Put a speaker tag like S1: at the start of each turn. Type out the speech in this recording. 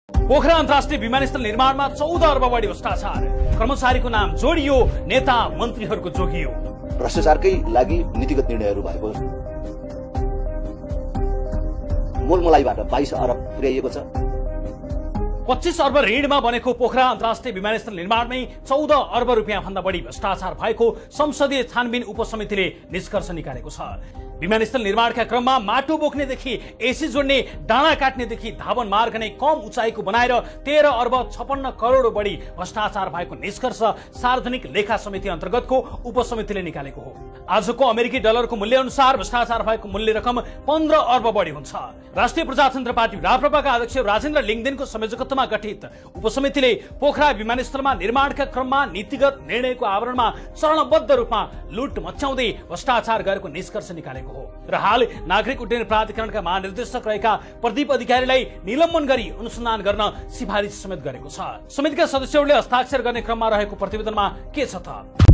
S1: पोखरा अन्तर्राष्ट्रिय विमानस्थल निर्माणमा 14 अर्ब बढी भ्रष्टाचार, कर्मचारीको नाम जोडियो, नेता मन्त्रीहरूको जोगियो।
S2: भ्रष्टाचारकै लागि नीतिगत निर्णयहरू भएको मोलमलाइबाट 22 अरब पुर्याइएको छ।
S1: 25 अर्ब ऋणमा बनेको पोखरा अन्तर्राष्ट्रिय विमानस्थल निर्माणमै 14 अर्ब रुपियाँ भन्दा बढी भ्रष्टाचार भएको संसदीय छानबिन उपसमितिले निष्कर्ष निकालेको छ। विमानस्थल निर्माणका क्रममा माटो बोक्नेदेखि एसी जोड्ने, डाँडा काट्नेदेखि धावन मार्ग नै कम उचाइको बनाएर 13 अर्ब 56 करोड बढी भ्रष्टाचार भएको निष्कर्ष सार्वजनिक लेखा समिति अन्तर्गतको उपसमितिले निकालेको हो। आजको अमेरिकी डलरको मूल्य अनुसार भ्रष्टाचार भएको मूल्य रकम 15 अर्ब बढी हुन्छ। राष्ट्रिय प्रजातन्त्र पार्टी राप्रपाका अध्यक्ष राजेन्द्र लिङदेनको संयोजकत्वमा गठित उपसमितिले पोखरा विमानस्थलमा निर्माणका क्रममा नीतिगत निर्णयको आवरणमा चरणबद्ध रूपमा लुट मच्याउँदै भ्रष्टाचार गरेको निष्कर्ष निकालेको हो र हाल नागरिक उड्डयन प्राधिकरणका महानिर्देशक रहेका प्रदीप अधिकारीलाई निलम्बन गरी अनुसन्धान गर्न सिफारिस समेत गरेको छ। समितिका सदस्यहरूले हस्ताक्षर गर्ने क्रममा रहेको प्रतिवेदनमा के छ त?